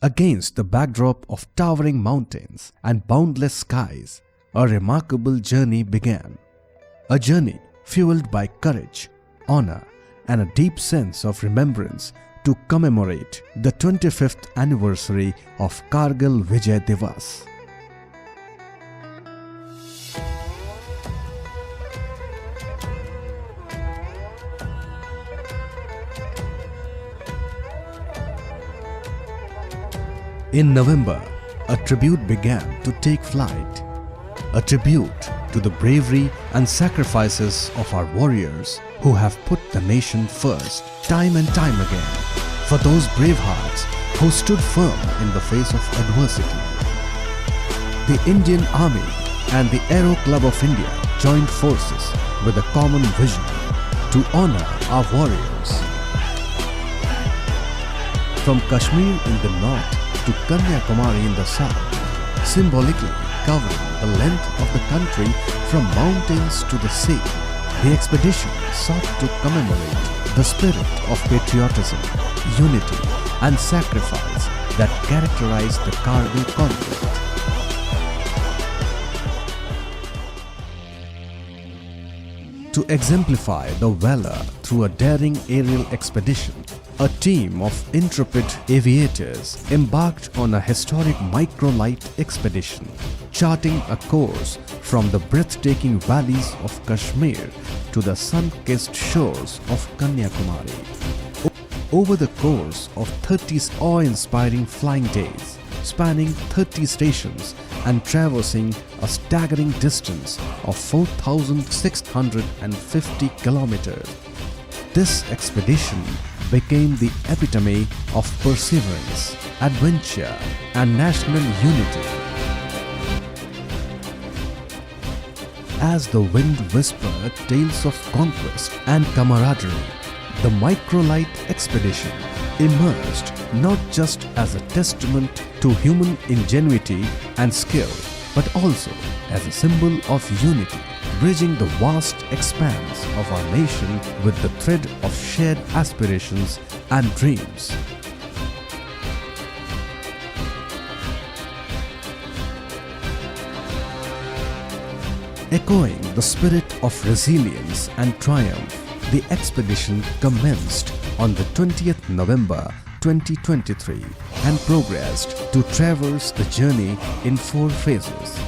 Against the backdrop of towering mountains and boundless skies, a remarkable journey began. A journey fueled by courage, honor, and a deep sense of remembrance to commemorate the 25th anniversary of Kargil Vijay Divas. In November, a tribute began to take flight. A tribute to the bravery and sacrifices of our warriors who have put the nation first time and time again. For those brave hearts who stood firm in the face of adversity. The Indian Army and the Aero Club of India joined forces with a common vision to honor our warriors. From Kashmir in the north to Kanyakumari in the south, symbolically covering the length of the country from mountains to the sea, the expedition sought to commemorate the spirit of patriotism, unity and sacrifice that characterized the Kargil conflict. To exemplify the valor through a daring aerial expedition, a team of intrepid aviators embarked on a historic microlight expedition, charting a course from the breathtaking valleys of Kashmir to the sun-kissed shores of Kanyakumari. Over the course of 30 awe-inspiring flying days, spanning 30 stations and traversing a staggering distance of 4,650 kilometers, this expedition became the epitome of perseverance, adventure, and national unity. As the wind whispered tales of conquest and camaraderie, the microlight expedition emerged not just as a testament to human ingenuity and skill, but also as a symbol of unity, bridging the vast expanse of our nation with the thread of shared aspirations and dreams. Echoing the spirit of resilience and triumph, the expedition commenced on the 20th November 2023 and progressed to traverse the journey in 4 phases.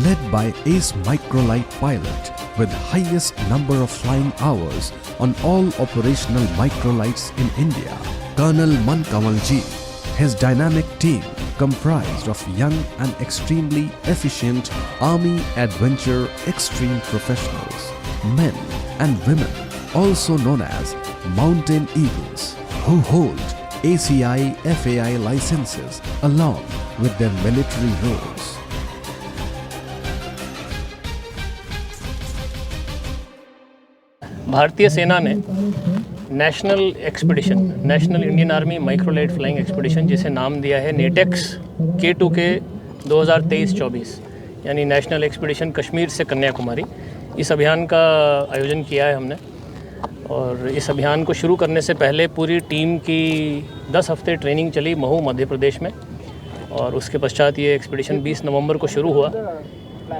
Led by Ace Microlight pilot with highest number of flying hours on all operational microlights in India, Colonel Mankamal Ji, his dynamic team comprised of young and extremely efficient Army Adventure Extreme professionals, men and women, also known as Mountain Eagles, who hold ACI FAI licenses along with their military roles. भारतीय सेना ने national expedition, national Indian army microlight flying expedition, जिसे नाम दिया है नेटेक्स K2K 2023-24, यानी national expedition Kashmir से कन्याकुमारी, इस अभियान का आयोजन किया है हमने। और इस अभियान को शुरू करने से पहले पूरी टीम की 10 हफ्ते ट्रेनिंग चली महू मध्य प्रदेश में, और उसके पश्चात ये एक्सपीडिशन 20 नवंबर को शुरू हुआ।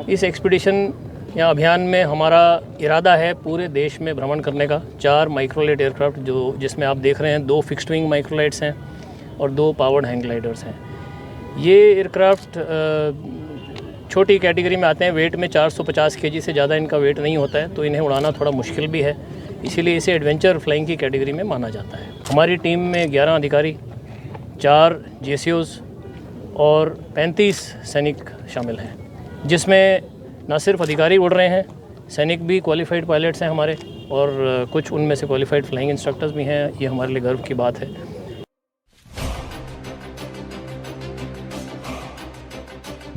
इस एक्सपीडिशन या अभियान में हमारा इरादा है पूरे देश में भ्रमण करने का। 4 माइक्रोलाइट एयरक्राफ्ट जिसमें आप देख रहे हैं 2 फिक्स्ड विंग माइक्रोलाइट्स हैं और 2 पावर्ड हैंग ग्लाइडर्स हैं। ये एयरक्राफ्ट छोटी कैटेगरी में आते हैं, वेट में 450 kg से ज़्यादा इनका वेट नहीं होता है, तो इन्हें उड़ाना थोड़ा मुश्किल भी है, इसीलिए इसे एडवेंचर फ्लाइंग की कैटेगरी में माना जाता है। हमारी टीम में 11 अधिकारी, 4 JCOs और 35 सैनिक शामिल हैं, जिसमें न सिर्फ अधिकारी उड़ रहे हैं, सैनिक भी क्वालिफाइड पायलट्स हैं हमारे, और कुछ उनमें से क्वालिफाइड फ्लाइंग इंस्ट्रक्टर्स भी हैं। ये हमारे लिए गर्व की बात है।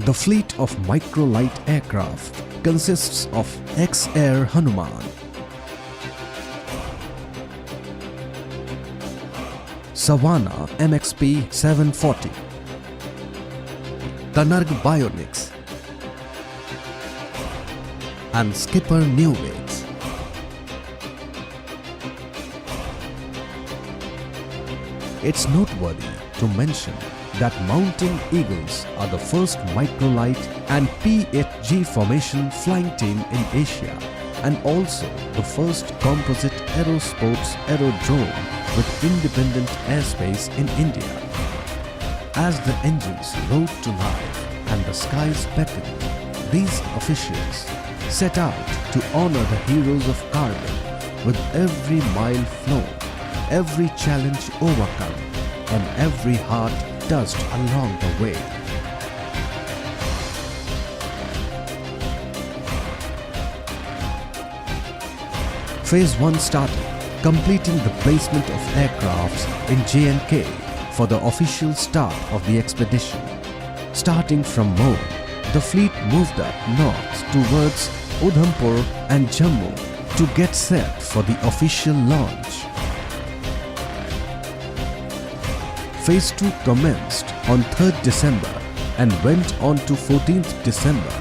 The fleet of microlight aircraft consists of X-Air Hanuman, Savannah MXP 740, Tanarg Bionics, and Skipper New Wings. It's noteworthy to mention that mountain eagles are the first microlight and P-8G formation flying team in Asia, and also the first composite aerosports aerodrome with independent airspace in India. As the engines roared to life and the skies beckoned, these officials set out to honor the heroes of Kargil with every mile flown, every challenge overcome, and every heart touched along the way. Phase 1 started, completing the placement of aircrafts in J&K for the official start of the expedition. Starting from Mhow, the fleet moved up north towards Udhampur and Jammu to get set for the official launch. Phase 2 commenced on 3rd December and went on to 14th December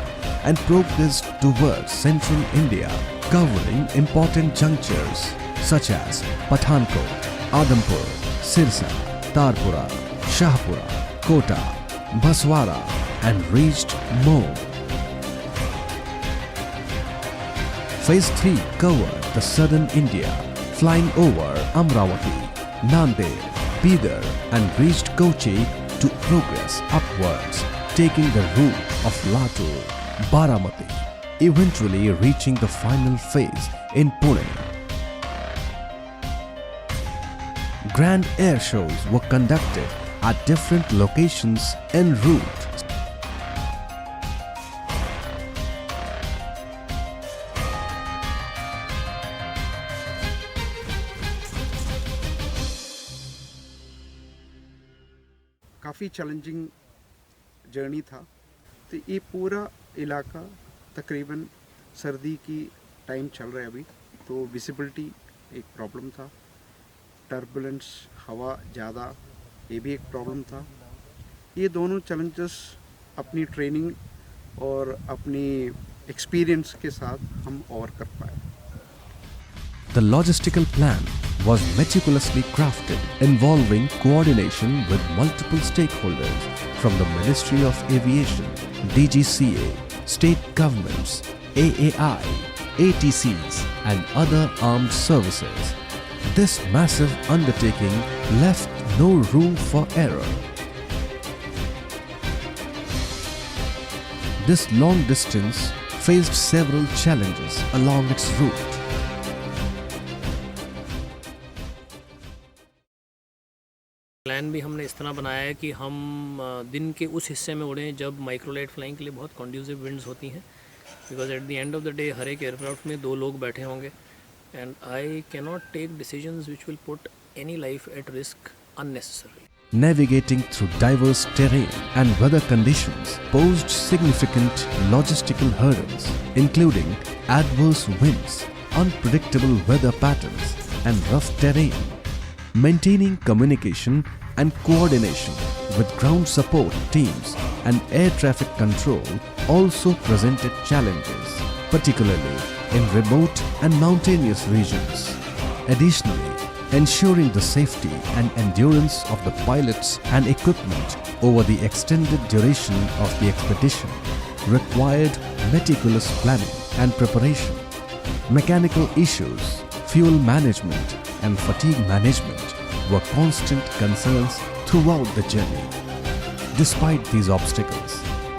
and progressed towards central India, covering important junctures such as Pathankot, Adampur, Sirsa, Tarpura, Shahpura, Kota, Baswara and reached Mhow. Phase 3 covered the southern India, flying over Amravati, Nanded, Bidar and reached Kochi to progress upwards, taking the route of Latur, Baramati, eventually reaching the final phase in Pune. Grand air shows were conducted at different locations en route. काफ़ी challenging journey था। तो ये पूरा इलाका तकरीबन सर्दी की time चल रहा है अभी, तो विजिबिलिटी एक प्रॉब्लम था, टर्बुलेंस हवा ज़्यादा ये भी एक प्रॉब्लम था। ये दोनों चैलेंजेस अपनी ट्रेनिंग और अपनी एक्सपीरियंस के साथ हम ओवर कर पाए। The logistical plan was meticulously crafted, involving coordination with multiple stakeholders from the Ministry of Aviation, DGCA, state governments, AAI, ATCs and other armed services. This massive undertaking left no room for error. This long distance faced several challenges along its route. Plan भी हमने इस तरह बनाया है कि हम दिन के उस हिस्से में उड़ें जब माइक्रोलाइट फ्लाइंग के लिए बहुत कॉन्ड्यूसिव विंड्स होती हैं, because at the end of the day हर एक एयरक्राफ्ट में 2 लोग बैठे होंगे and I can not take decisions which will put any life at risk unnecessarily. Navigating through diverse terrain and weather conditions posed significant logistical hurdles, including adverse winds, unpredictable weather patterns, and rough terrain. Maintaining communication and coordination with ground support teams and air traffic control also presented challenges, particularly in remote and mountainous regions. Additionally, ensuring the safety and endurance of the pilots and equipment over the extended duration of the expedition required meticulous planning and preparation. Mechanical issues, fuel management, and fatigue management were constant concerns throughout the journey. Despite these obstacles,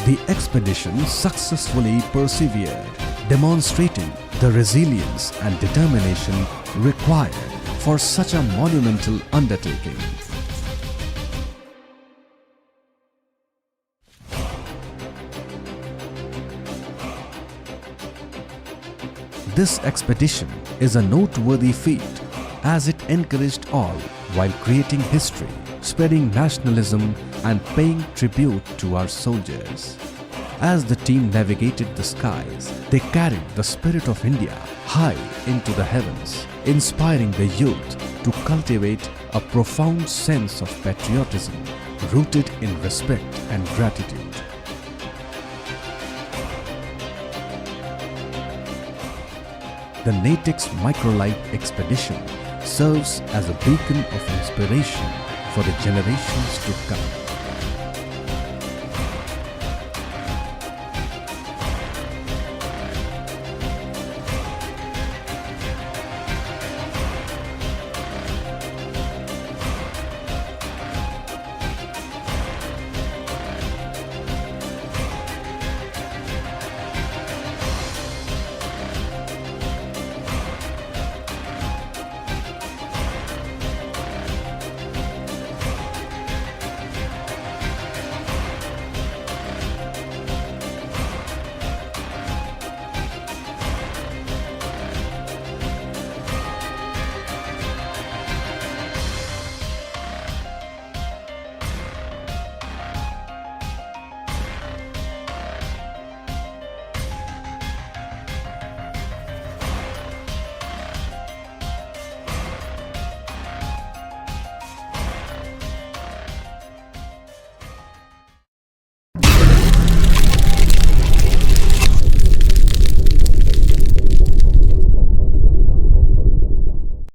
the expedition successfully persevered, demonstrating the resilience and determination required for such a monumental undertaking. This expedition is a noteworthy feat as it encouraged all while creating history, spreading nationalism and paying tribute to our soldiers. As the team navigated the skies, they carried the spirit of India high into the heavens, inspiring the youth to cultivate a profound sense of patriotism rooted in respect and gratitude. The Natex Microlight Expedition serves as a beacon of inspiration for the generations to come.